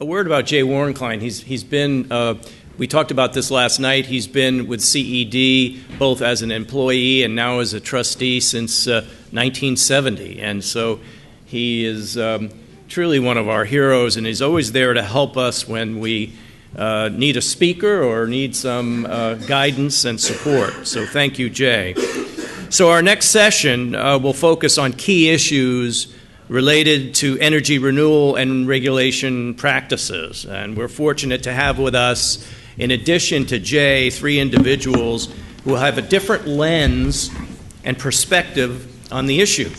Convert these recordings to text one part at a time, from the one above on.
A word about Jay Worenklein. He's been, we talked about this last night, he's been with CED both as an employee and now as a trustee since 1970. And so he is truly one of our heroes, and he's always there to help us when we need a speaker or need some guidance and support. So thank you, Jay. So our next session will focus on key issues related to energy renewal and regulation practices. And we're fortunate to have with us, in addition to Jay, 3 individuals who have a different lens and perspective on the issue.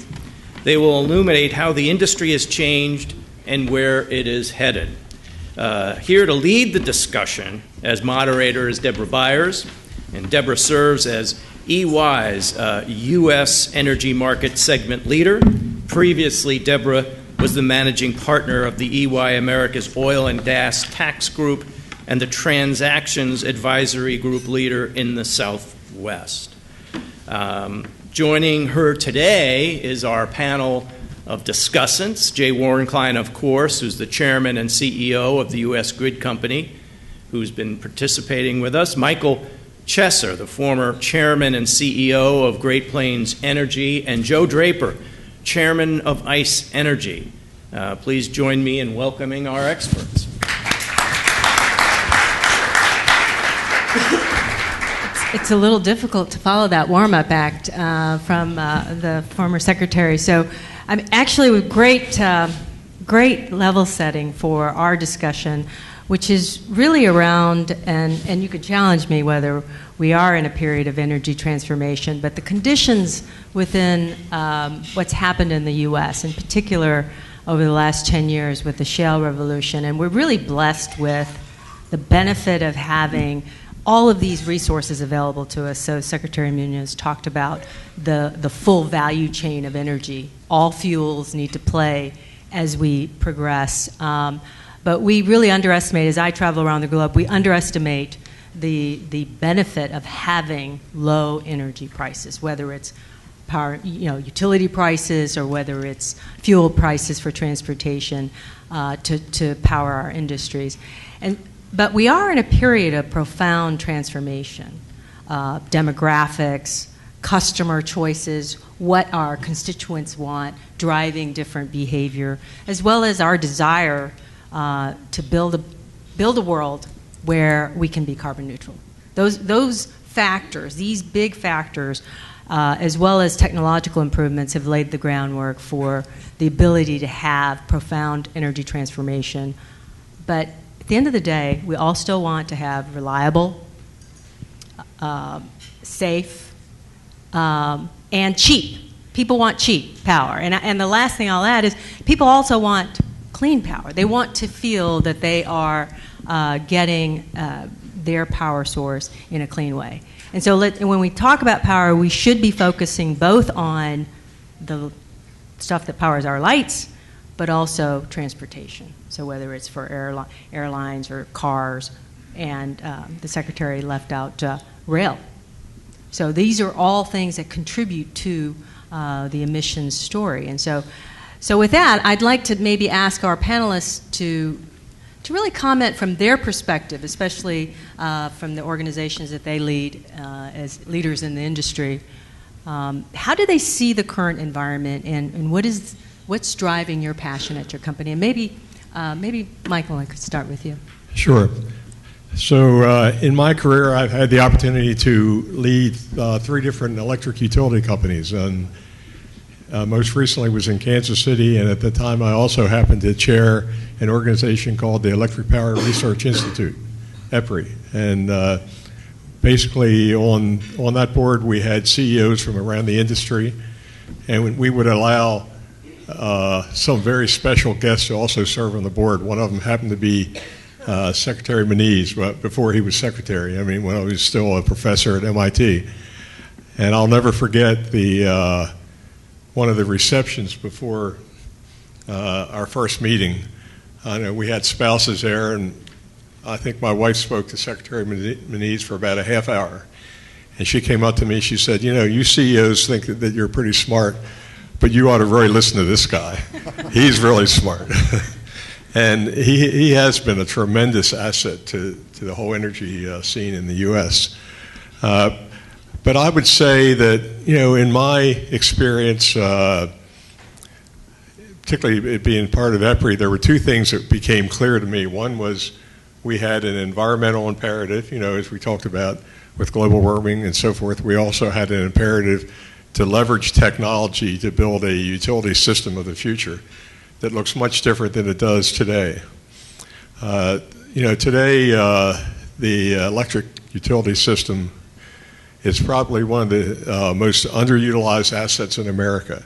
They will illuminate how the industry has changed and where it is headed. Here to lead the discussion as moderator is Deborah Byers, and Deborah serves as EY's U.S. energy market segment leader. Previously, Deborah was the managing partner of the EY America's Oil and Gas Tax Group and the Transactions Advisory Group leader in the Southwest. Joining her today is our panel of discussants. Jay Worenklein, of course, who's the chairman and CEO of the U.S. Grid Company, who's been participating with us. Michael Chesser, the former chairman and CEO of Great Plains Energy, and Joe Draper, chairman of ICE Energy. Please join me in welcoming our experts. It's a little difficult to follow that warm-up act from the former secretary. So I'm actually with great level setting for our discussion, which is really around, and you could challenge me whether we are in a period of energy transformation, but the conditions within what's happened in the U.S., in particular over the last 10 years with the shale revolution. And we're really blessed with the benefit of having all of these resources available to us. So Secretary Munoz talked about the full value chain of energy. All fuels need to play as we progress. But we really underestimate, as I travel around the globe, we underestimate the benefit of having low energy prices, whether it's power, utility prices, or whether it's fuel prices for transportation to power our industries. But we are in a period of profound transformation. Demographics, customer choices, what our constituents want, driving different behavior, as well as our desire to build a world where we can be carbon neutral. Those factors, these big factors, as well as technological improvements, have laid the groundwork for the ability to have profound energy transformation. But at the end of the day, we all still want to have reliable, safe, and cheap. People want cheap power. And the last thing I'll add is people also want clean power. They want to feel that they are getting their power source in a clean way. And so when we talk about power, we should be focusing both on the stuff that powers our lights, but also transportation. So whether it's for airlines or cars, and the Secretary left out rail. So these are all things that contribute to the emissions story. And so with that, I'd like to maybe ask our panelists to really comment from their perspective, especially from the organizations that they lead as leaders in the industry. How do they see the current environment, and what's driving your passion at your company? And maybe Michael, I could start with you. Sure. So in my career, I've had the opportunity to lead 3 different electric utility companies, and most recently was in Kansas City, and at the time I also happened to chair an organization called the Electric Power Research Institute, EPRI. And basically on that board we had CEOs from around the industry, and we would allow some very special guests to also serve on the board. One of them happened to be Secretary Moniz, before he was secretary. I mean, when I was still a professor at MIT. And I'll never forget one of the receptions before our first meeting. I know we had spouses there, and I think my wife spoke to Secretary Moniz for about a half hour. And she came up to me, she said, you CEOs think that you're pretty smart, but you ought to really listen to this guy. He's really smart. And he has been a tremendous asset to the whole energy scene in the U.S. But I would say that, in my experience, particularly it being part of EPRI, there were two things that became clear to me. One was we had an environmental imperative, as we talked about with global warming and so forth. We also had an imperative to leverage technology to build a utility system of the future that looks much different than it does today. Today the electric utility system is probably one of the most underutilized assets in America.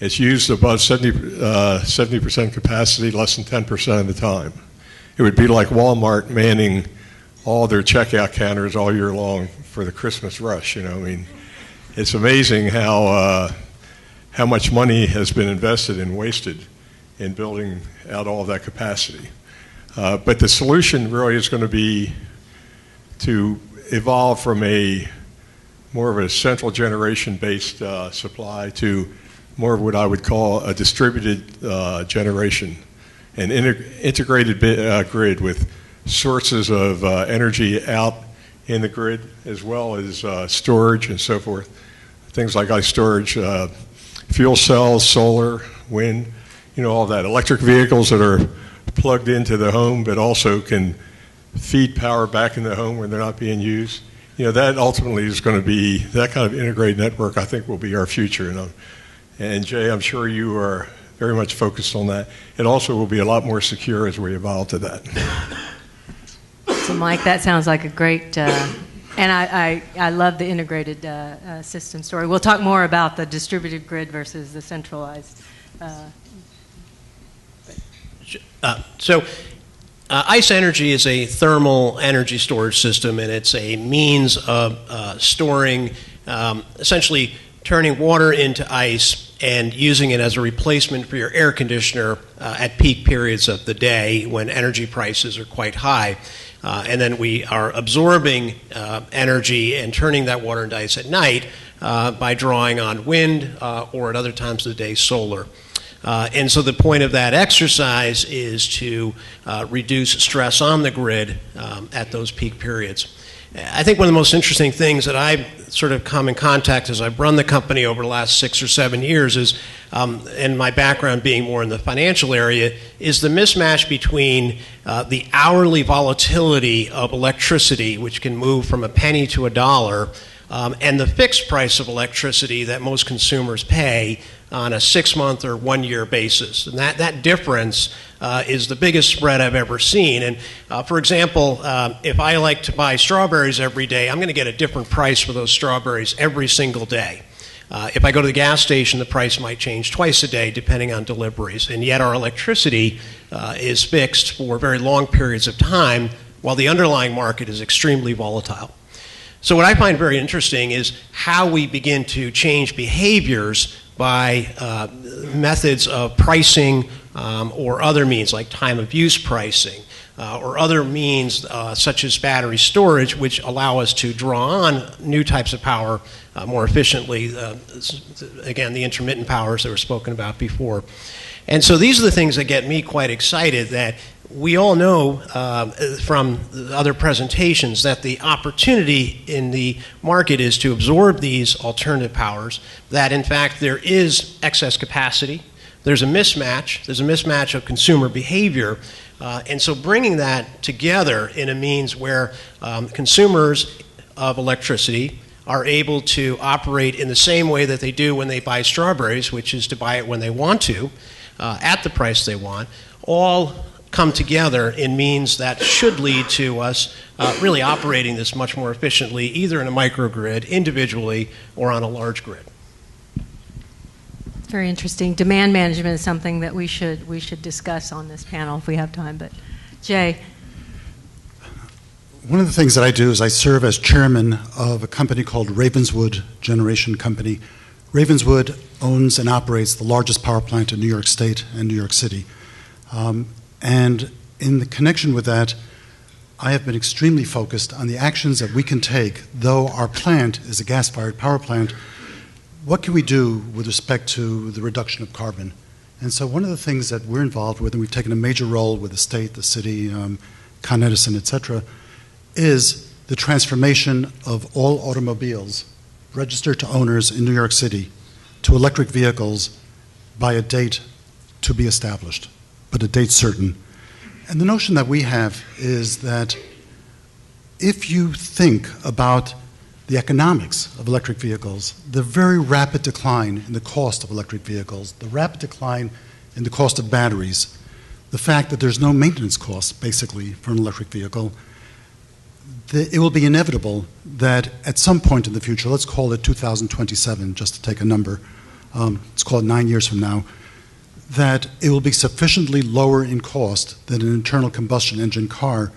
It's used above 70% capacity less than 10% of the time. It would be like Walmart manning all their checkout counters all year long for the Christmas rush. It's amazing how much money has been invested and wasted in building out all that capacity. But the solution really is going to be to evolve from more of a central generation-based supply to more of what I would call a distributed generation, an integrated grid with sources of energy out in the grid as well as storage and so forth. Things like ice storage, fuel cells, solar, wind, all that. Electric vehicles that are plugged into the home but also can feed power back in the home when they're not being used. That ultimately is going to be, that kind of integrated network I think will be our future. And Jay, I'm sure you are very much focused on that. It also will be a lot more secure as we evolve to that. So Mike, that sounds like a great, and I love the integrated system story. We'll talk more about the distributed grid versus the centralized. ICE Energy is a thermal energy storage system, and it's a means of storing, essentially turning water into ice and using it as a replacement for your air conditioner at peak periods of the day when energy prices are quite high. And then we are absorbing energy and turning that water into ice at night by drawing on wind or at other times of the day solar. And so the point of that exercise is to reduce stress on the grid at those peak periods. I think one of the most interesting things that I've sort of come in contact as I've run the company over the last 6 or 7 years is, and my background being more in the financial area, is the mismatch between the hourly volatility of electricity, which can move from a penny to a dollar, and the fixed price of electricity that most consumers pay on a 6-month or 1-year basis. And that difference is the biggest spread I've ever seen. And for example, if I like to buy strawberries every day, I'm going to get a different price for those strawberries every single day. If I go to the gas station, the price might change twice a day depending on deliveries. And yet our electricity is fixed for very long periods of time while the underlying market is extremely volatile. So what I find very interesting is how we begin to change behaviors by methods of pricing or other means like time of use pricing or other means such as battery storage, which allow us to draw on new types of power more efficiently. Again, the intermittent powers that were spoken about before. And so these are the things that get me quite excited, that we all know from the other presentations that the opportunity in the market is to absorb these alternative powers, that in fact there is excess capacity, there's a mismatch of consumer behavior, and so bringing that together in a means where consumers of electricity are able to operate in the same way that they do when they buy strawberries, which is to buy it when they want to, at the price they want, all come together in means that should lead to us really operating this much more efficiently, either in a microgrid, individually, or on a large grid. Very interesting. Demand management is something that we should discuss on this panel if we have time. But Jay. One of the things that I do is I serve as chairman of a company called Ravenswood Generation Company. Ravenswood owns and operates the largest power plant in New York State and New York City. And in the connection with that, I have been extremely focused on the actions that we can take, though our plant is a gas-fired power plant. What can we do with respect to the reduction of carbon And so one of the things that we're involved with, and we've taken a major role with the state, the city, Con Edison, et cetera, is the transformation of all automobiles registered to owners in New York City to electric vehicles by a date to be established, but a date certain. And the notion that we have is that if you think about the economics of electric vehicles, the very rapid decline in the cost of electric vehicles, the rapid decline in the cost of batteries, the fact that there's no maintenance costs, basically, for an electric vehicle, it will be inevitable that at some point in the future, let's call it 2027, just to take a number, let's call it 9 years from now, that it will be sufficiently lower in cost than an internal combustion engine car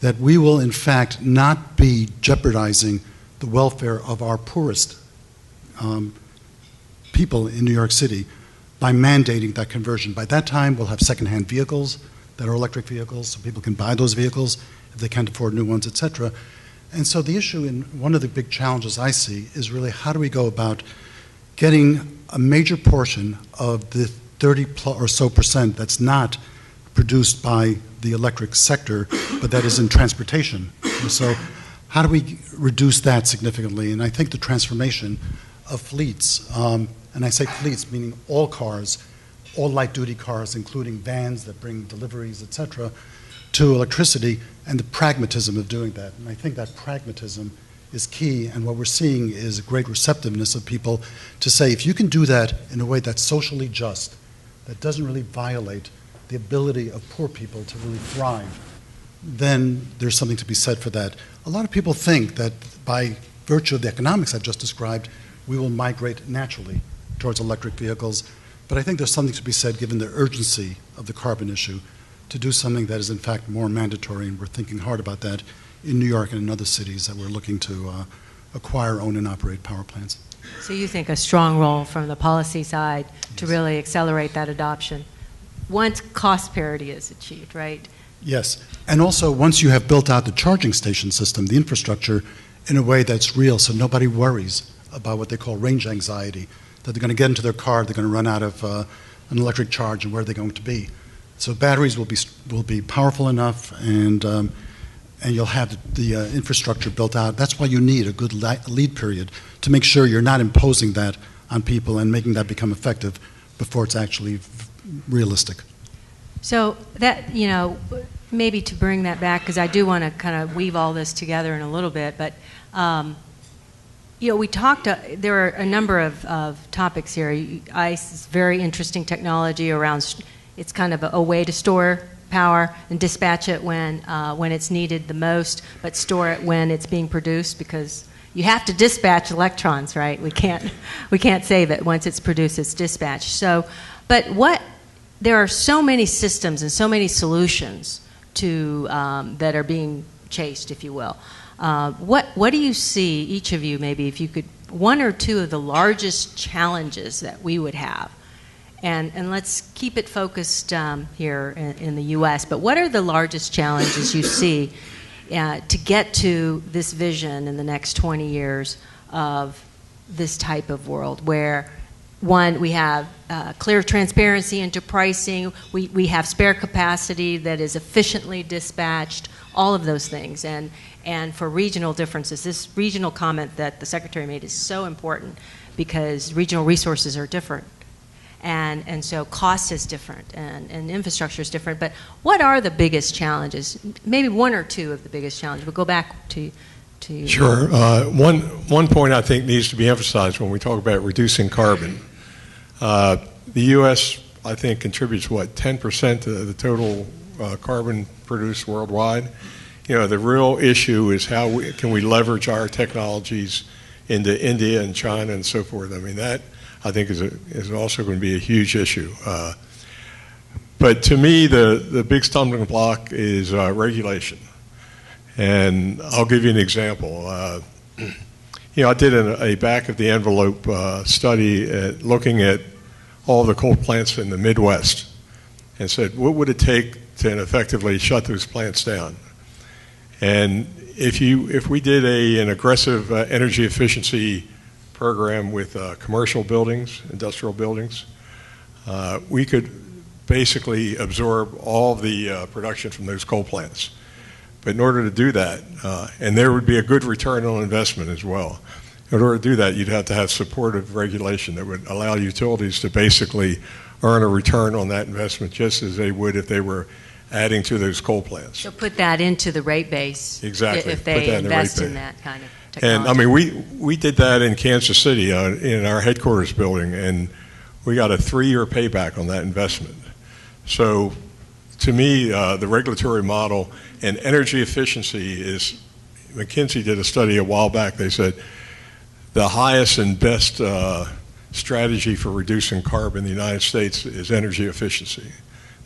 that we will, in fact, not be jeopardizing the welfare of our poorest people in New York City by mandating that conversion. By that time, we'll have secondhand vehicles that are electric vehicles, so people can buy those vehicles if they can't afford new ones, et cetera. And so the issue, and one of the big challenges I see, is really how do we go about getting a major portion of the 30 or so percent that's not produced by the electric sector, but that is in transportation. And so how do we reduce that significantly? And I think the transformation of fleets, and I say fleets meaning all cars, all light-duty cars, including vans that bring deliveries, et cetera, to electricity, and the pragmatism of doing that. And I think that pragmatism is key, and what we're seeing is a great receptiveness of people to say, if you can do that in a way that's socially just, that doesn't really violate the ability of poor people to really thrive, then there's something to be said for that. A lot of people think that by virtue of the economics I've just described, we will migrate naturally towards electric vehicles. But I think there's something to be said, given the urgency of the carbon issue, to do something that is in fact more mandatory, and we're thinking hard about that in New York and in other cities that we're looking to acquire, own, and operate power plants. So you think a strong role from the policy side to really accelerate that adoption once cost parity is achieved, right? Yes, and also once you have built out the charging station system, the infrastructure, in a way that's real, so nobody worries about what they call range anxiety, that they're going to get into their car, they're going to run out of an electric charge, and where are they going to be? So batteries will be powerful enough, and you'll have the infrastructure built out. That's why you need a good lead period to make sure you're not imposing that on people and making that become effective before it's actually realistic. So that, maybe to bring that back, because I do want to kind of weave all this together in a little bit, but we talked, there are a number of topics here. ICE is very interesting technology around, it's kind of a way to store power and dispatch it when it's needed the most, but store it when it's being produced, because you have to dispatch electrons, right? We can't save it. Once it's produced, it's dispatched. So, but there are so many systems and so many solutions to that are being chased, if you will. What do you see, each of you, maybe if you could, one or two of the largest challenges that we would have? And let's keep it focused here in the U.S., but what are the largest challenges you see to get to this vision in the next 20 years of this type of world where, one, we have clear transparency into pricing, we have spare capacity that is efficiently dispatched, all of those things, and for regional differences. This regional comment that the Secretary made is so important because regional resources are different. And so cost is different and infrastructure is different. But what are the biggest challenges? Maybe one or two of the biggest challenges. We'll go back to you. Sure. One point I think needs to be emphasized when we talk about reducing carbon. The U.S., I think, contributes, 10% of the total carbon produced worldwide. The real issue is how can we leverage our technologies into India and China and so forth. I mean, that I think is also going to be a huge issue. But to me, the big stumbling block is regulation. And I'll give you an example. I did a back-of-the-envelope study looking at all the coal plants in the Midwest and said, what would it take to effectively shut those plants down? And if we did an aggressive energy efficiency program with commercial buildings, industrial buildings, we could basically absorb all the production from those coal plants. But in order to do that, and there would be a good return on investment as well, in order to do that, you'd have to have supportive regulation that would allow utilities to basically earn a return on that investment just as they would if they were adding to those coal plants. So put that into the rate base. Exactly. If Put they that in the rate invest in base. that kind of technology. And I mean, we did that in Kansas City in our headquarters building, and we got a 3-year payback on that investment. So to me, the regulatory model and energy efficiency is, McKinsey did a study a while back. They said the highest and best strategy for reducing carbon in the United States is energy efficiency.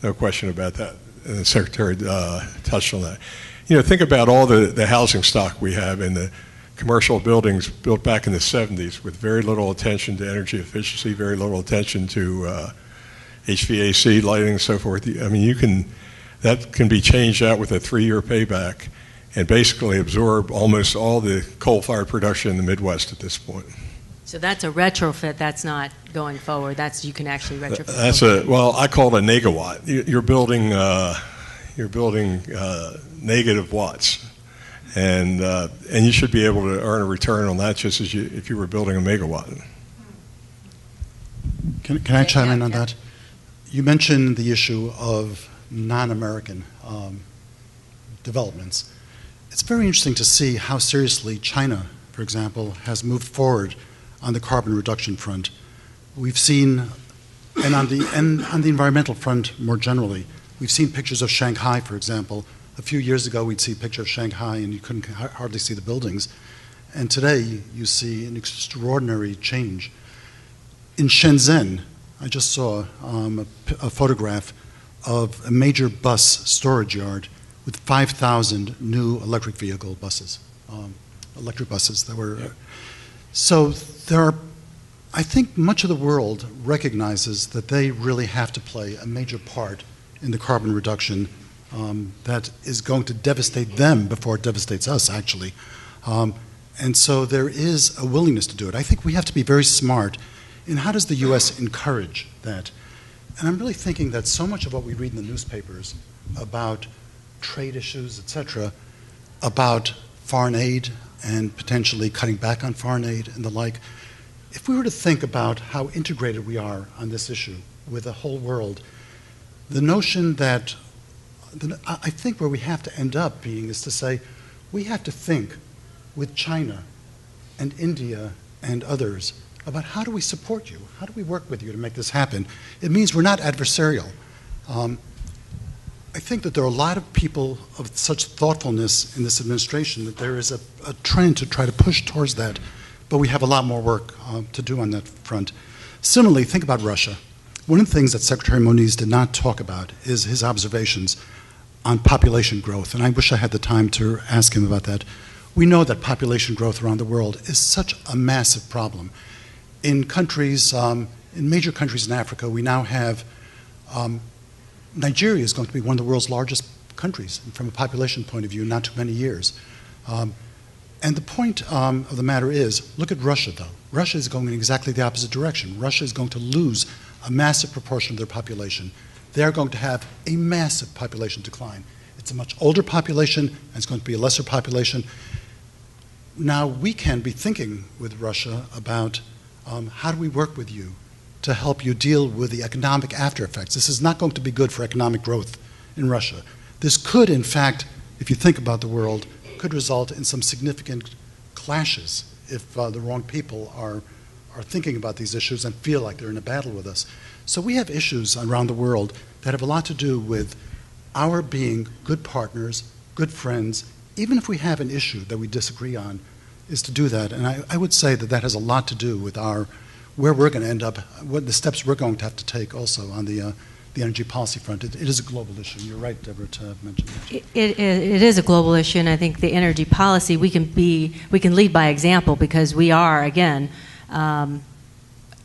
No question about that. And the Secretary touched on that. You know, think about all the housing stock we have in the commercial buildings built back in the 70s with very little attention to energy efficiency, very little attention to HVAC, lighting, and so forth. I mean, that can be changed out with a 3-year payback and basically absorb almost all the coal-fired production in the Midwest at this point. So that's a retrofit. That's not going forward. You can actually retrofit. Well, I call it a negawatt. You're building negative watts, and you should be able to earn a return on that just as if you were building a megawatt. Can I chime in on that? You mentioned the issue of non-American developments. It's very interesting to see how seriously China, for example, has moved forward on the carbon reduction front. We've seen, and on the environmental front more generally, we've seen pictures of Shanghai, for example. A few years ago, we'd see a picture of Shanghai and you couldn't hardly see the buildings. And today, you see an extraordinary change. In Shenzhen, I just saw a photograph of a major bus storage yard with 5,000 new electric vehicle buses, electric buses that were. So I think much of the world recognizes that they really have to play a major part in the carbon reduction that is going to devastate them before it devastates us, actually. And so there is a willingness to do it. I think we have to be very smart in how does the U.S. encourage that. And I'm really thinking that so much of what we read in the newspapers about trade issues, et cetera, about foreign aid and potentially cutting back on foreign aid and the like, if we were to think about how integrated we are on this issue with the whole world, the notion that I think where we have to end up being is to say we have to think with China and India and others about how do we support you? How do we work with you to make this happen? It means we're not adversarial. I think that there are a lot of people of such thoughtfulness in this administration that there is a trend to try to push towards that, but we have a lot more work to do on that front. Similarly, think about Russia. One of the things that Secretary Moniz did not talk about is his observations on population growth, and I wish I had the time to ask him about that. We know that population growth around the world is such a massive problem. In countries, in major countries in Africa, we now have Nigeria is going to be one of the world's largest countries from a population point of view in not too many years. And the point of the matter is, look at Russia, though. Russia is going in exactly the opposite direction. Russia is going to lose a massive proportion of their population. They're going to have a massive population decline. It's a much older population, and it's going to be a lesser population. Now, we can be thinking with Russia about how do we work with you to help you deal with the economic after effects. This is not going to be good for economic growth in Russia. This could, in fact, if you think about the world, could result in some significant clashes if the wrong people are thinking about these issues and feel like they're in a battle with us. So we have issues around the world that have a lot to do with our being good partners, good friends, even if we have an issue that we disagree on, is to do that. And I would say that that has a lot to do with where we're going to end up, what the steps we're going to have to take also on the energy policy front. It is a global issue. You're right, Deborah, to mention that. It is a global issue, and I think the energy policy, we can lead by example because we are, again,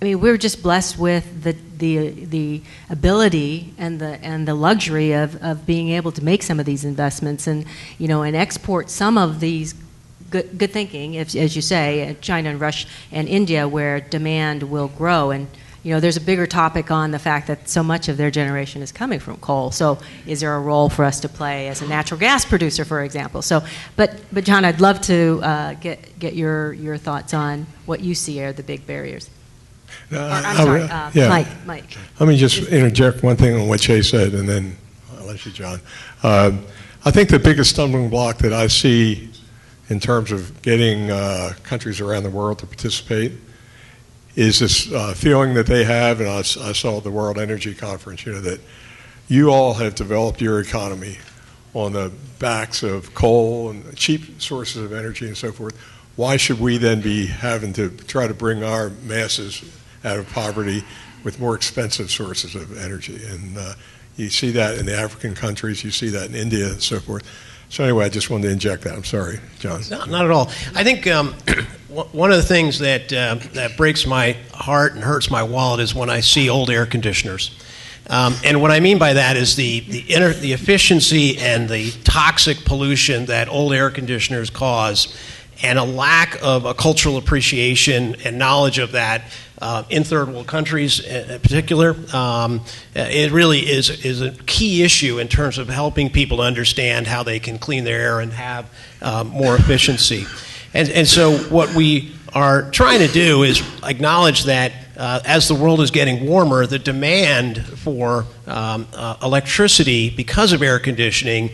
we're just blessed with the ability and the luxury of being able to make some of these investments and export some of these good thinking, as you say, China and Russia and India, where demand will grow. And there's a bigger topic on the fact that so much of their generation is coming from coal. So is there a role for us to play as a natural gas producer, for example? So, but John, I'd love to get your thoughts on what you see are the big barriers. Mike. Let me just interject one thing on what Jay said, and then I'll let you, John. I think the biggest stumbling block that I see in terms of getting countries around the world to participate is this feeling that they have, and I saw at the World Energy Conference, that you all have developed your economy on the backs of coal and cheap sources of energy and so forth. Why should we then be having to try to bring our masses out of poverty with more expensive sources of energy? And you see that in the African countries, you see that in India and so forth. So anyway, I just wanted to inject that. I'm sorry, John. No, not at all. I think one of the things that breaks my heart and hurts my wallet is when I see old air conditioners. And what I mean by that is the efficiency and the toxic pollution that old air conditioners cause, and a lack of a cultural appreciation and knowledge of that in third world countries in particular. It really is a key issue in terms of helping people to understand how they can clean their air and have more efficiency. And so what we are trying to do is acknowledge that as the world is getting warmer, the demand for electricity because of air conditioning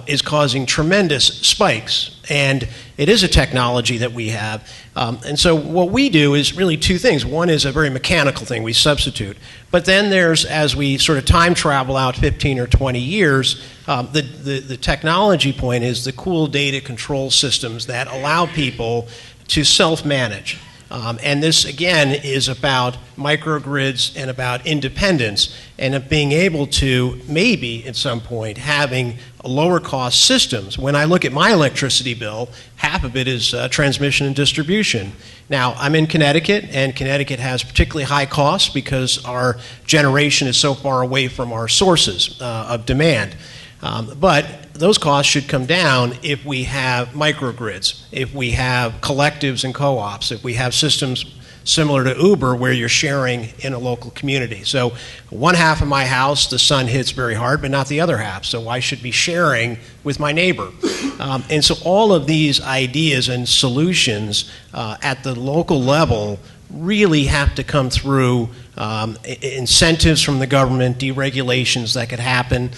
is causing tremendous spikes. And it is a technology that we have. And so what we do is really two things. One is a very mechanical thing. We substitute. But then there's, as we sort of time travel out 15 or 20 years, the technology point is the cool data control systems that allow people to self-manage. And this, again, is about microgrids and about independence and of being able to maybe at some point having lower cost systems. When I look at my electricity bill, half of it is transmission and distribution. Now, I'm in Connecticut, and Connecticut has particularly high costs because our generation is so far away from our sources of demand. But those costs should come down if we have microgrids, if we have collectives and co-ops, if we have systems similar to Uber where you're sharing in a local community. So one half of my house, the sun hits very hard, but not the other half. So I should be sharing with my neighbor. And so all of these ideas and solutions at the local level really have to come through incentives from the government, deregulations that could happen,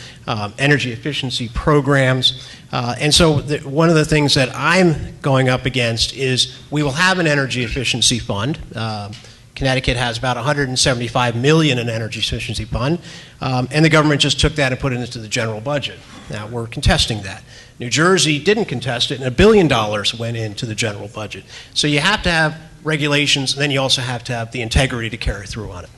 energy efficiency programs. And so one of the things that I'm going up against is we will have an energy efficiency fund. Connecticut has about $175 million in energy efficiency fund, and the government just took that and put it into the general budget. Now, we're contesting that. New Jersey didn't contest it, and $1 billion went into the general budget. So you have to have regulations, and then you also have to have the integrity to carry through on it.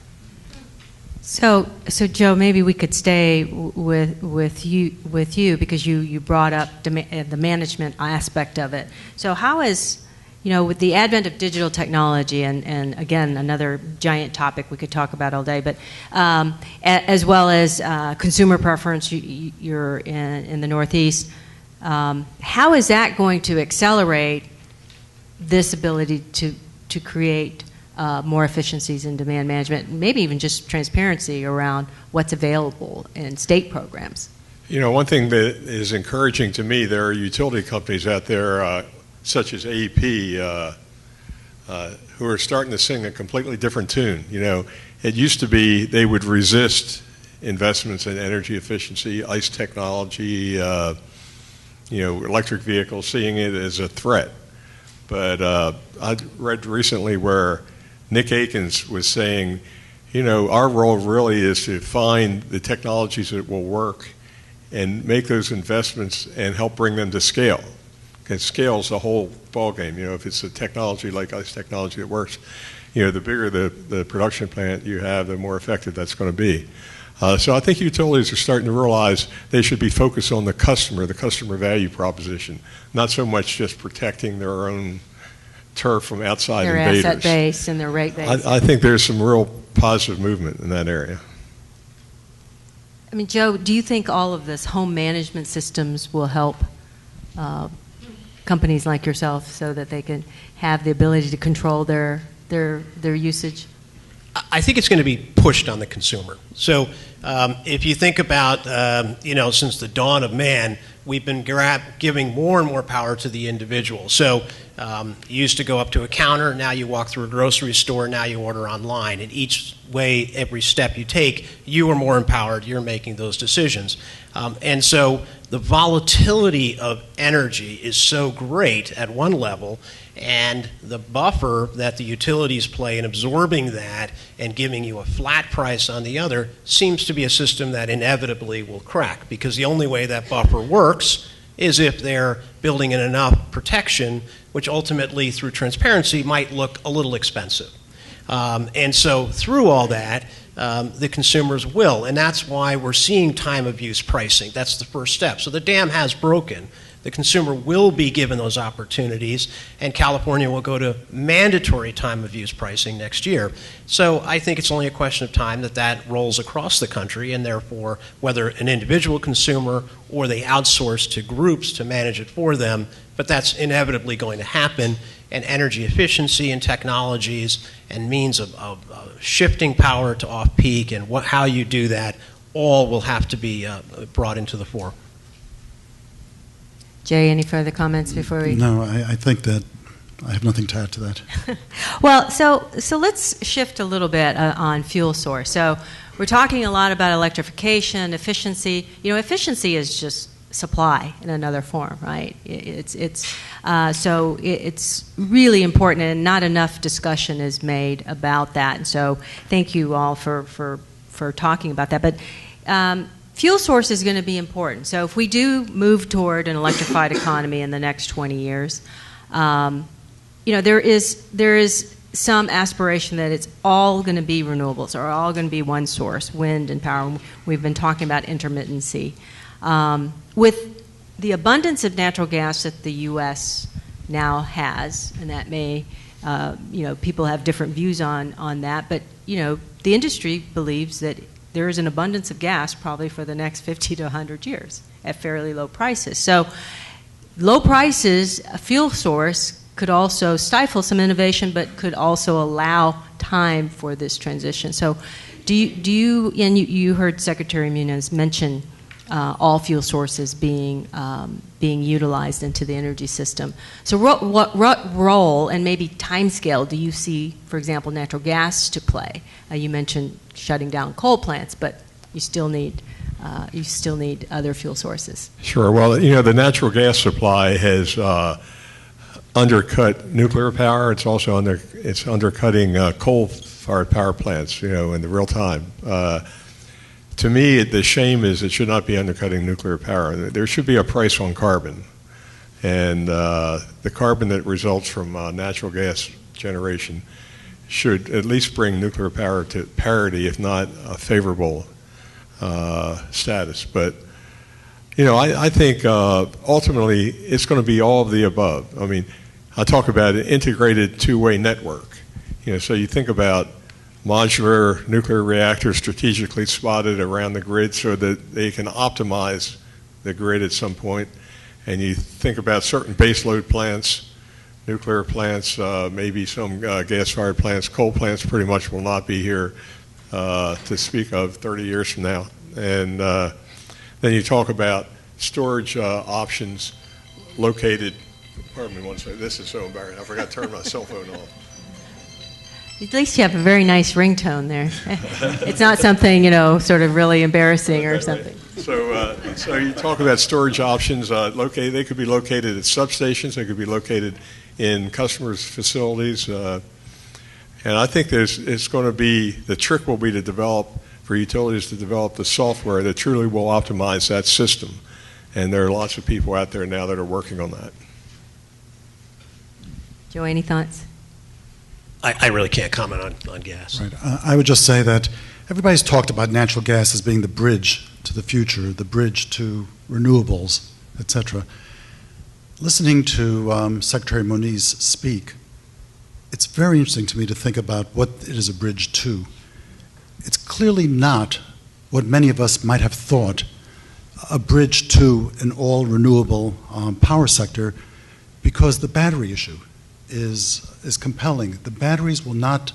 So Joe, maybe we could stay with you because you brought up the management aspect of it. So how is, with the advent of digital technology, and again, another giant topic we could talk about all day, but as well as consumer preference, you're in the Northeast, how is that going to accelerate this ability to create more efficiencies in demand management, maybe even just transparency around what's available in state programs? One thing that is encouraging to me, there are utility companies out there such as AP who are starting to sing a completely different tune. It used to be they would resist investments in energy efficiency, ICE technology, electric vehicles, seeing it as a threat. But I read recently where Nick Akins was saying, our role really is to find the technologies that will work and make those investments and help bring them to scale. Because scale is the whole ballgame. If it's a technology like ICE technology that works, the bigger the production plant you have, the more effective that's going to be. So I think utilities are starting to realize they should be focused on the customer value proposition, not so much just protecting their own turf from outside invaders. Their asset base and their rate base. I think there's some real positive movement in that area. I mean, Joe, do you think all of this home management systems will help companies like yourself so that they can have the ability to control their usage? I think it's going to be pushed on the consumer. So if you think about, since the dawn of man, we've been giving more and more power to the individual. So you used to go up to a counter, now you walk through a grocery store, now you order online. And each way, every step you take, you are more empowered, you're making those decisions. And so the volatility of energy is so great at one level, and the buffer that the utilities play in absorbing that and giving you a flat price on the other seems to be a system that inevitably will crack, because the only way that buffer works is if they're building in enough protection, which ultimately, through transparency, might look a little expensive. And so through all that, the consumers will, and that's why we're seeing time of use pricing. That's the first step. So the dam has broken. The consumer will be given those opportunities, and California will go to mandatory time of use pricing next year. So I think it's only a question of time that rolls across the country, and therefore, whether an individual consumer or they outsource to groups to manage it for them, but that's inevitably going to happen, and energy efficiency and technologies and means of shifting power to off-peak and how you do that all will have to be brought into the fore. Jay, any further comments before we? No, I think that I have nothing to add to that. Well, so let's shift a little bit on fuel source. So we're talking a lot about electrification, efficiency. Efficiency is just supply in another form, right? It's really important, and not enough discussion is made about that. And so thank you all for talking about that. But fuel source is going to be important. So if we do move toward an electrified economy in the next 20 years, there is some aspiration that it's all going to be renewables, or all going to be one source, wind and power. We've been talking about intermittency. With the abundance of natural gas that the U.S. now has, and that may, people have different views on that, but, the industry believes that there is an abundance of gas probably for the next 50 to 100 years at fairly low prices. So low prices, a fuel source, could also stifle some innovation, but could also allow time for this transition. So do you and you heard Secretary Muniz mention all fuel sources being utilized into the energy system. So what role and maybe time scale do you see, for example, natural gas to play? You mentioned shutting down coal plants, but you still need other fuel sources. Sure. Well, the natural gas supply has undercut nuclear power. It's also undercutting coal-fired power plants, in the real time. To me, the shame is it should not be undercutting nuclear power. There should be a price on carbon. And the carbon that results from natural gas generation should at least bring nuclear power to parity, if not a favorable status. But, I think ultimately it's going to be all of the above. I mean, I talk about an integrated two-way network. So you think about modular nuclear reactors strategically spotted around the grid so that they can optimize the grid at some point. And you think about certain baseload plants, nuclear plants, maybe some gas-fired plants. Coal plants pretty much will not be here to speak of 30 years from now. And then you talk about storage options located. Pardon me one second. This is so embarrassing. I forgot to turn my cell phone off. At least you have a very nice ringtone there. It's not something, sort of really embarrassing or something. Right. So you talk about storage options. They could be located at substations. They could be located in customers' facilities. And I think it's going to be, the trick will be for utilities to develop the software that truly will optimize that system. And there are lots of people out there now that are working on that. Joe, any thoughts? I really can't comment on gas. Right. I would just say that everybody's talked about natural gas as being the bridge to the future, the bridge to renewables, etc. Listening to Secretary Moniz speak, it's very interesting to me to think about what it is a bridge to. It's clearly not what many of us might have thought, a bridge to an all-renewable power sector, because the battery issue is compelling. The batteries will not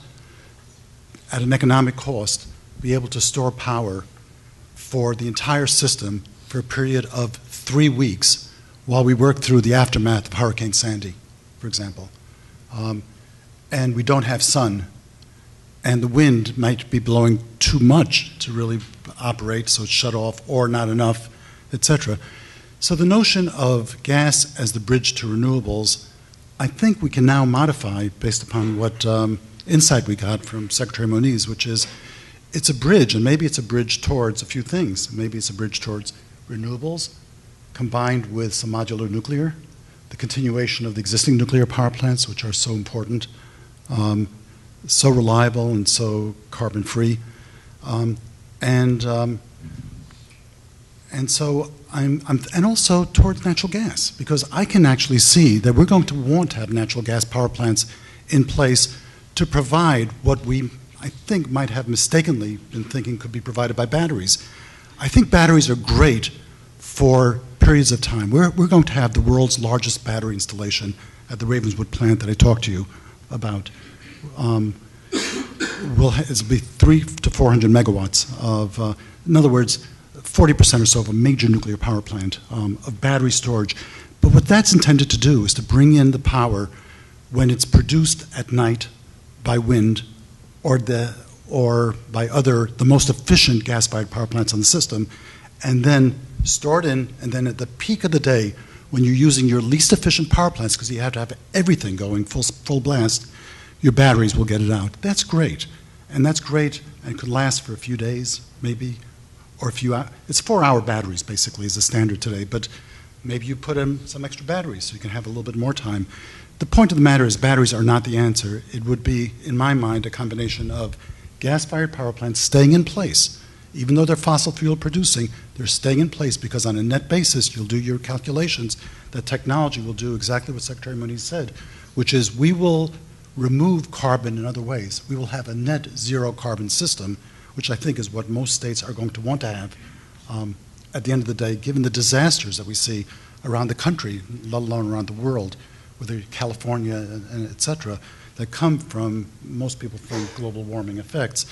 at an economic cost, be able to store power for the entire system for a period of 3 weeks while we work through the aftermath of Hurricane Sandy, for example. And we don't have sun, and the wind might be blowing too much to really operate, so it's shut off, or not enough, etc. So the notion of gas as the bridge to renewables, I think we can now modify based upon what insight we got from Secretary Moniz, which is it's a bridge, and maybe it's a bridge towards a few things. Maybe it's a bridge towards renewables combined with some modular nuclear, the continuation of the existing nuclear power plants, which are so important, so reliable and so carbon-free. And so and also towards natural gas, because I can actually see that we're going to want to have natural gas power plants in place to provide what we, I think, might have mistakenly been thinking could be provided by batteries. I think batteries are great for periods of time. We're going to have the world's largest battery installation at the Ravenswood plant that I talked to you about. It'll be 300 to 400 megawatts of, in other words, 40% or so of a major nuclear power plant of battery storage. But what that's intended to do is to bring in the power when it's produced at night by wind or by the most efficient gas-fired power plants on the system, and then store it in, and then at the peak of the day, when you're using your least efficient power plants, because you have to have everything going full blast, your batteries will get it out. That's great. And that's great and could last for a few days, maybe, or a few hours. It's 4-hour batteries, basically, is the standard today, but maybe you put in some extra batteries so you can have a little bit more time. The point of the matter is batteries are not the answer. It would be, in my mind, a combination of gas-fired power plants staying in place. Even though they're fossil fuel producing, they're staying in place because on a net basis, you'll do your calculations that technology will do exactly what Secretary Moniz said, which is we will remove carbon in other ways. We will have a net zero carbon system, which I think is what most states are going to want to have at the end of the day, given the disasters that we see around the country, let alone around the world, whether California and et cetera, that come from, most people, from global warming effects.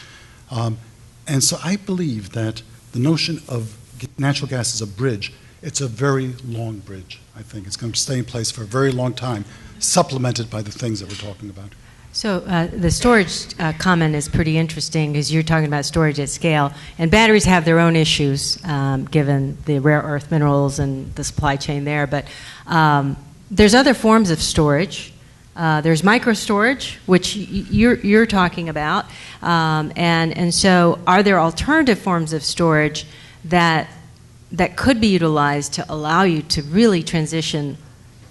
And so I believe that the notion of natural gas as a bridge, it's a very long bridge, I think. It's going to stay in place for a very long time, supplemented by the things that we're talking about. So the storage comment is pretty interesting because you're talking about storage at scale. And batteries have their own issues given the rare earth minerals and the supply chain there. But there's other forms of storage. There's micro storage, which you're talking about. And so are there alternative forms of storage that could be utilized to allow you to really transition,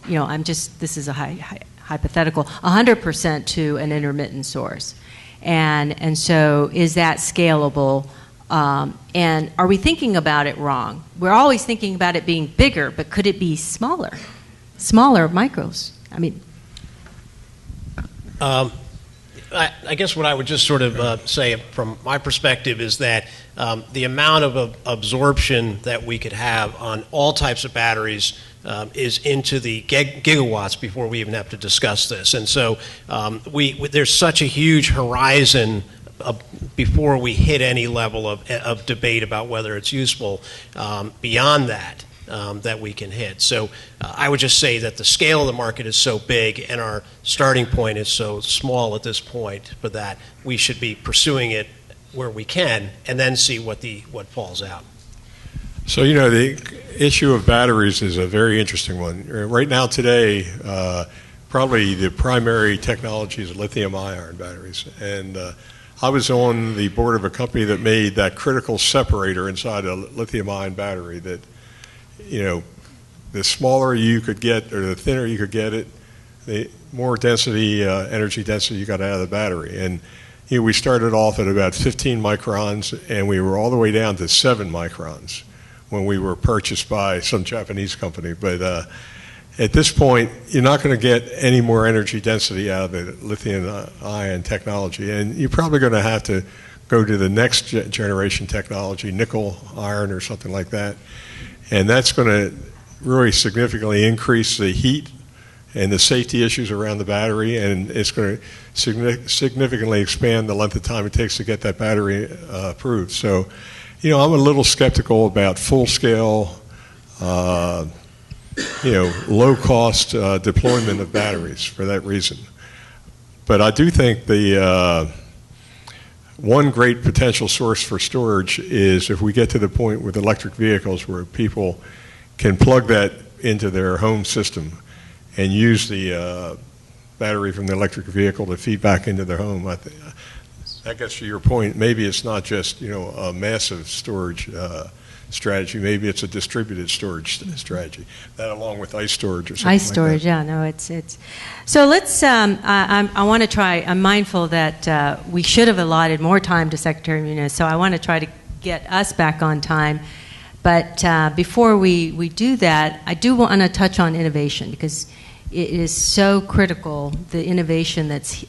this is a hypothetical, 100% to an intermittent source. And so is that scalable? And are we thinking about it wrong? We're always thinking about it being bigger, but could it be smaller? Smaller micros? I guess what I would just sort of say from my perspective is that the amount of absorption that we could have on all types of batteries is into the gigawatts before we even have to discuss this. And so there's such a huge horizon before we hit any level of debate about whether it's useful beyond that. That we can hit. So I would just say that the scale of the market is so big and our starting point is so small at this point, but that we should be pursuing it where we can and then see what falls out. So, the issue of batteries is a very interesting one. Right now today, probably the primary technology is lithium-ion batteries. And I was on the board of a company that made that critical separator inside a lithium-ion battery that the smaller you could get or the thinner you could get it, the more density, energy density you got out of the battery. And we started off at about 15 microns and we were all the way down to 7 microns when we were purchased by some Japanese company. But at this point, you're not going to get any more energy density out of the lithium-ion technology. And you're probably going to have to go to the next generation technology, nickel, iron, or something like that. And that's going to really significantly increase the heat and the safety issues around the battery, and it's going to significantly expand the length of time it takes to get that battery approved. So, I'm a little skeptical about full-scale, low-cost deployment of batteries for that reason. But I do think the one great potential source for storage is if we get to the point with electric vehicles where people can plug that into their home system and use the battery from the electric vehicle to feed back into their home. That gets to your point. Maybe it's not just a massive storage strategy. Maybe it's a distributed storage strategy. That along with ice storage or something. Ice storage, like that. yeah, no, it's. So let's. I want to try. I'm mindful that we should have allotted more time to Secretary Muniz. So I want to try to get us back on time. But before we do that, I do want to touch on innovation because it is so critical, the innovation that's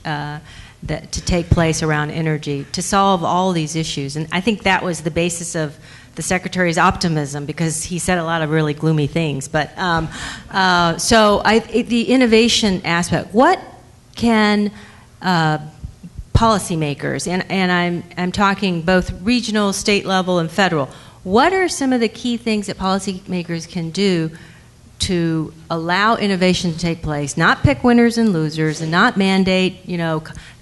that to take place around energy to solve all these issues. And I think that was the basis of the Secretary's optimism because he said a lot of really gloomy things. But the innovation aspect, what can policymakers, and I'm talking both regional, state level, and federal, what are some of the key things that policymakers can do to allow innovation to take place, not pick winners and losers, and not mandate,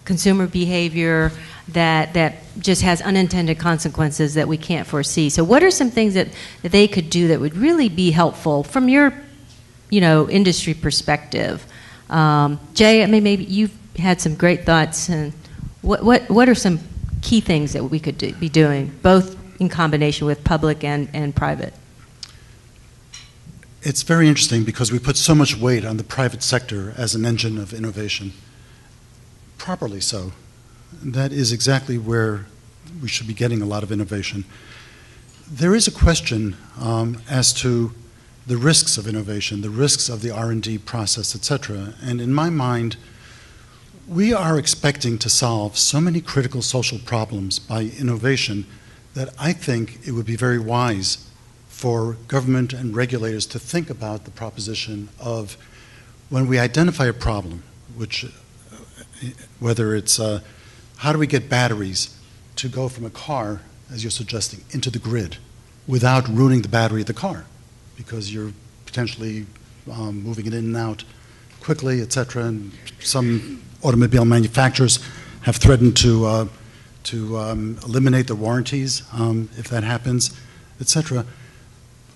consumer behavior that just has unintended consequences that we can't foresee? So what are some things that they could do that would really be helpful from your, industry perspective? Jay, maybe you've had some great thoughts, and what are some key things that we could be doing, both in combination with public and private? It's very interesting because we put so much weight on the private sector as an engine of innovation. Properly so. That is exactly where we should be getting a lot of innovation. There is a question as to the risks of innovation, the risks of the R&D process, etc. And in my mind, we are expecting to solve so many critical social problems by innovation that I think it would be very wise for government and regulators to think about the proposition of when we identify a problem, which whether it's how do we get batteries to go from a car, as you're suggesting, into the grid without ruining the battery of the car because you're potentially moving it in and out quickly, et cetera, and some automobile manufacturers have threatened to eliminate the warranties if that happens, et cetera.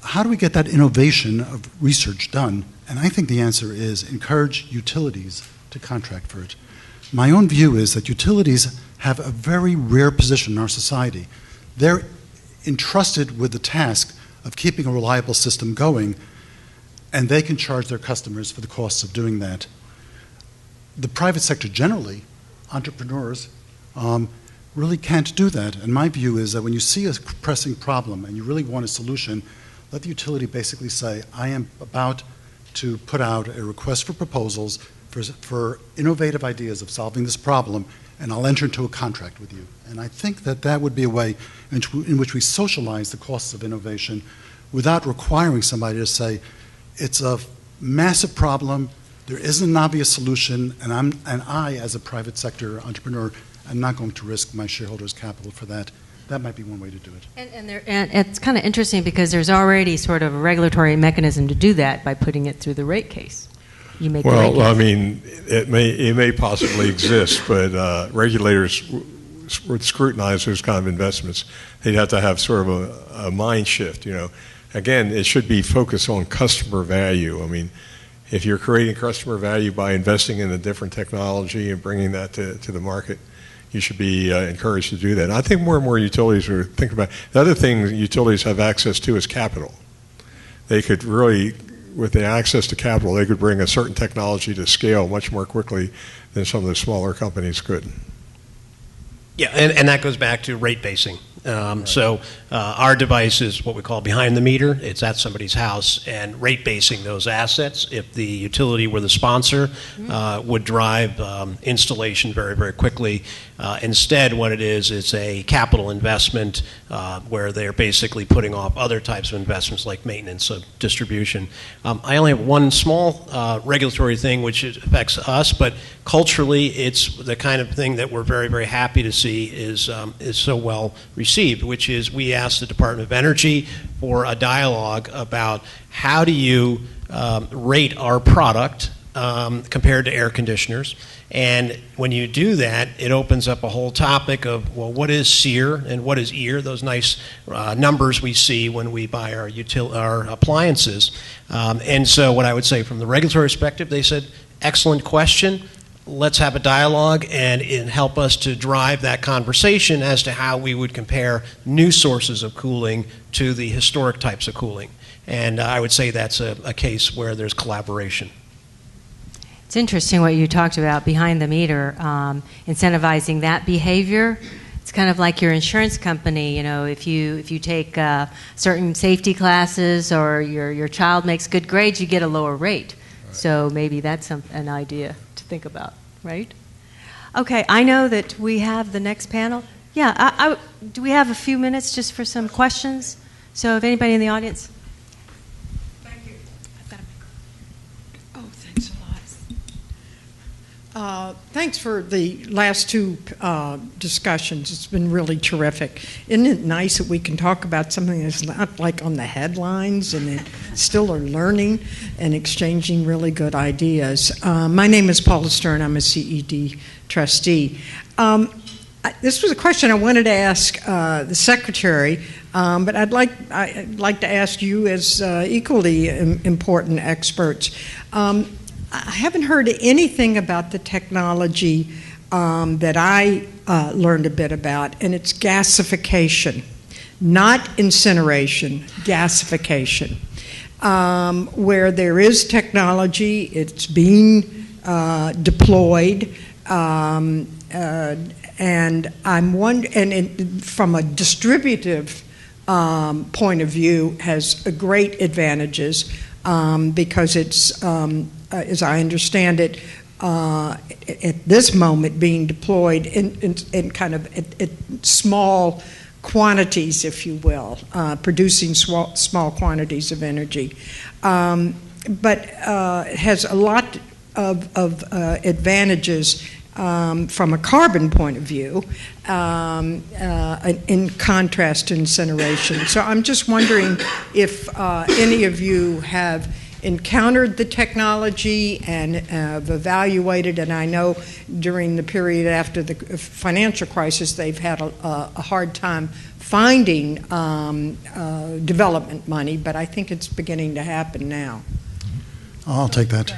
How do we get that innovation of research done? And I think the answer is encourage utilities to contract for it. My own view is that utilities have a very rare position in our society. They're entrusted with the task of keeping a reliable system going, and they can charge their customers for the costs of doing that. The private sector generally, entrepreneurs, really can't do that. And my view is that when you see a pressing problem and you really want a solution, let the utility basically say, I am about to put out a request for proposals for innovative ideas of solving this problem, and I'll enter into a contract with you. And I think that would be a way in which we socialize the costs of innovation without requiring somebody to say, it's a massive problem, there isn't an obvious solution, and I, as a private sector entrepreneur, am not going to risk my shareholders' capital for that. That might be one way to do it. And it's kind of interesting because there's already sort of a regulatory mechanism to do that by putting it through the rate case. Well, I mean, it may possibly exist, but regulators would scrutinize those kind of investments. They'd have to have sort of a mind shift, Again, it should be focused on customer value. I mean, if you're creating customer value by investing in a different technology and bringing that to the market, you should be encouraged to do that. And I think more and more utilities are thinking about it. The other thing utilities have access to is capital. They could really, with the access to capital, they could bring a certain technology to scale much more quickly than some of the smaller companies could. Yeah, and that goes back to rate basing. So our device is what we call behind the meter. It's at somebody's house and rate basing those assets. If the utility were the sponsor, would drive installation very, very quickly. Instead, what it is, it's a capital investment where they're basically putting off other types of investments like maintenance of distribution. I only have one small regulatory thing which affects us, but culturally it's the kind of thing that we're very, very happy to see is so well received, which is we asked the Department of Energy for a dialogue about how do you rate our product compared to air conditioners. And when you do that, it opens up a whole topic of, well, what is SEER and what is EAR, those nice numbers we see when we buy our appliances. And so what I would say from the regulatory perspective, they said, excellent question. Let's have a dialogue and help us to drive that conversation as to how we would compare new sources of cooling to the historic types of cooling. And I would say that's a case where there's collaboration. It's interesting what you talked about behind the meter, incentivizing that behavior. It's kind of like your insurance company. You know, if you take certain safety classes or your child makes good grades, you get a lower rate. Right. So maybe that's an idea to think about, right? Okay, I know that we have the next panel. Yeah, do we have a few minutes just for some questions? So if anybody in the audience. Thanks for the last two discussions. It's been really terrific. Isn't it nice that we can talk about something that's not like on the headlines and then still are learning and exchanging really good ideas? My name is Paula Stern. I'm a CED trustee. This was a question I wanted to ask the Secretary, but I'd like to ask you as equally important experts. I haven't heard anything about the technology that I learned a bit about, and it's gasification, not incineration, gasification. Where there is technology, it's being deployed, and I'm wondering, from a distributive point of view, has great advantages because it's as I understand it, at this moment being deployed in kind of at small quantities, if you will, producing small quantities of energy. But it has a lot of advantages from a carbon point of view in contrast to incineration. So I'm just wondering if any of you have encountered the technology and have evaluated, and I know during the period after the financial crisis they've had a hard time finding development money, but I think it's beginning to happen now. I'll take that.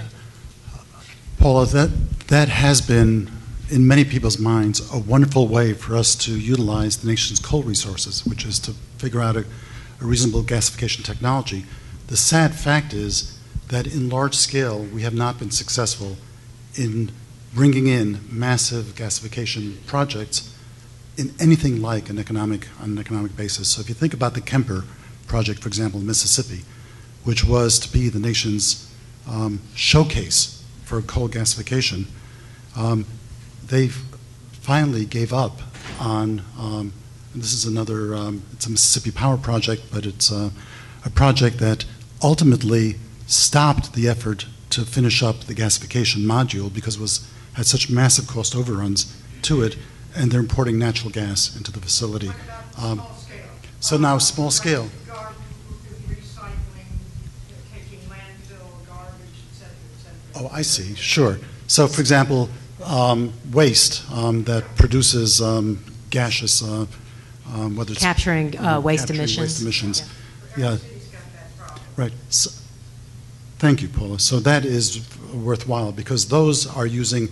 Paula, that has been, in many people's minds, a wonderful way for us to utilize the nation's coal resources, which is to figure out a reasonable gasification technology. The sad fact is that in large scale, we have not been successful in bringing in massive gasification projects in anything like on an economic basis. So if you think about the Kemper project, for example, in Mississippi, which was to be the nation's showcase for coal gasification, they finally gave up on, and this is another, it's a Mississippi Power project, but it's a project that ultimately stopped the effort to finish up the gasification module because it had such massive cost overruns to it, and they're importing natural gas into the facility. So now small scale. Oh, I see. Sure. So, for example, waste that produces gaseous, whether it's capturing waste emissions. Waste emissions. Yeah. Right. So, thank you, Paula. So that is worthwhile because those are using.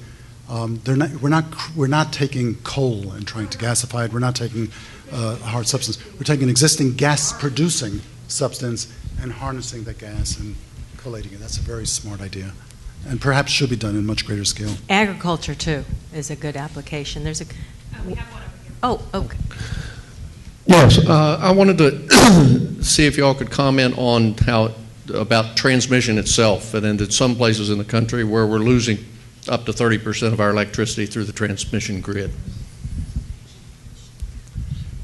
We're not taking coal and trying to gasify it. We're not taking a hard substance. We're taking an existing gas-producing substance and harnessing that gas and collating it. That's a very smart idea, and perhaps should be done in much greater scale. Agriculture too is a good application. There's a. We have one over here. Oh, okay. Yes, I wanted to see if y'all could comment on about transmission itself, and in some places in the country where we're losing up to 30% of our electricity through the transmission grid.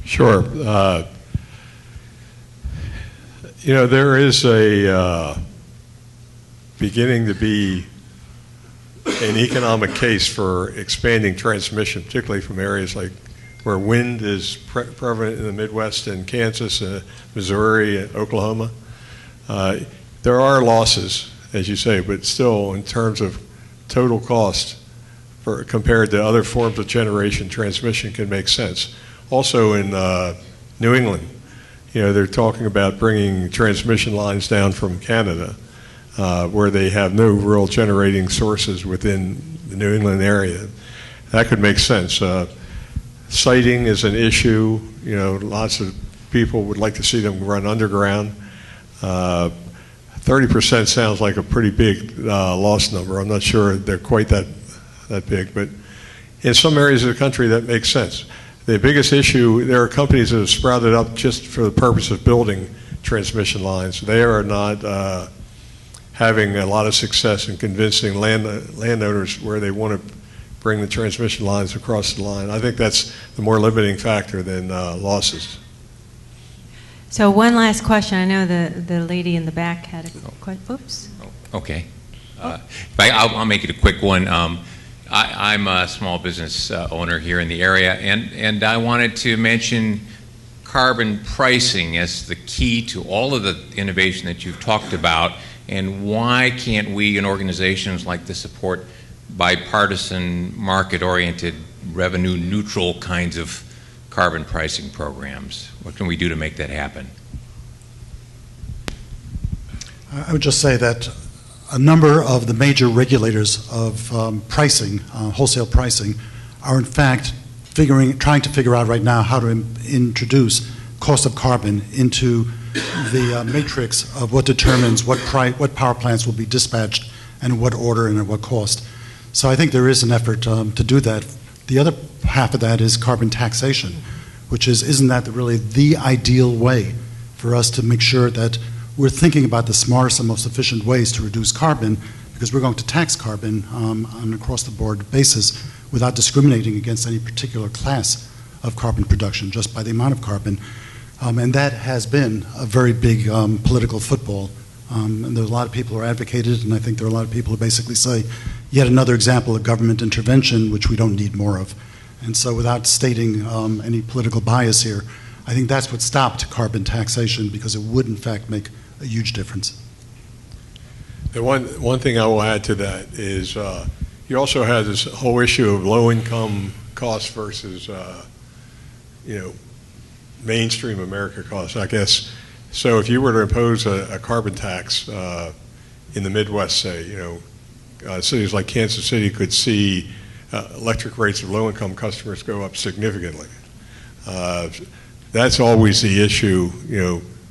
Sure. There is beginning to be an economic case for expanding transmission, particularly from areas like where wind is prevalent in the Midwest and Kansas, Missouri, Oklahoma. There are losses, as you say, but still, in terms of total cost compared to other forms of generation, transmission can make sense. Also in New England, they're talking about bringing transmission lines down from Canada, where they have no real generating sources within the New England area. That could make sense. Siting is an issue. Lots of people would like to see them run underground. 30% sounds like a pretty big loss number. I'm not sure they're quite that big, but in some areas of the country that makes sense. The biggest issue, there are companies that have sprouted up just for the purpose of building transmission lines. They are not having a lot of success in convincing landowners where they want to bring the transmission lines across the line. I think that's the more limiting factor than losses. So one last question. I know the lady in the back had a question. Oops. Okay. I'll make it a quick one. I'm a small business owner here in the area, and I wanted to mention carbon pricing as the key to all of the innovation that you've talked about, and why can't we in organizations like this support bipartisan, market-oriented, revenue-neutral kinds of carbon pricing programs? What can we do to make that happen? I would just say that a number of the major regulators of pricing, wholesale pricing, are in fact trying to figure out right now how to introduce cost of carbon into the matrix of what determines what power plants will be dispatched and in what order and at what cost. So I think there is an effort to do that. The other half of that is carbon taxation, which isn't that really the ideal way for us to make sure that we're thinking about the smartest and most efficient ways to reduce carbon, because we're going to tax carbon on an across-the-board basis without discriminating against any particular class of carbon production, just by the amount of carbon. And that has been a very big political football. And there's a lot of people who are advocated, and I think there are a lot of people who basically say, yet another example of government intervention, which we don't need more of. And so without stating any political bias here, I think that's what stopped carbon taxation, because it would in fact make a huge difference. The one thing I will add to that is you also have this whole issue of low-income costs versus mainstream America costs, I guess. So if you were to impose a carbon tax in the Midwest, say, cities like Kansas City could see electric rates of low-income customers go up significantly. That's always the issue,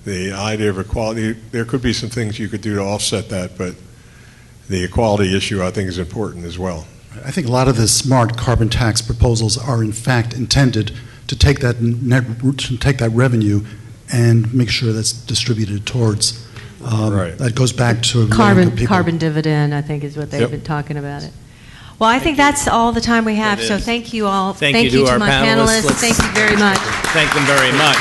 the idea of equality. There could be some things you could do to offset that, but the equality issue, I think, is important as well. I think a lot of the smart carbon tax proposals are in fact intended to take that revenue and make sure that's distributed towards. Right. That goes back to carbon dividend, I think, is what they've been talking about it. Well, I think that's all the time we have. So thank you all. Thank you to our my panelists. Thank you very much. Thank them very much.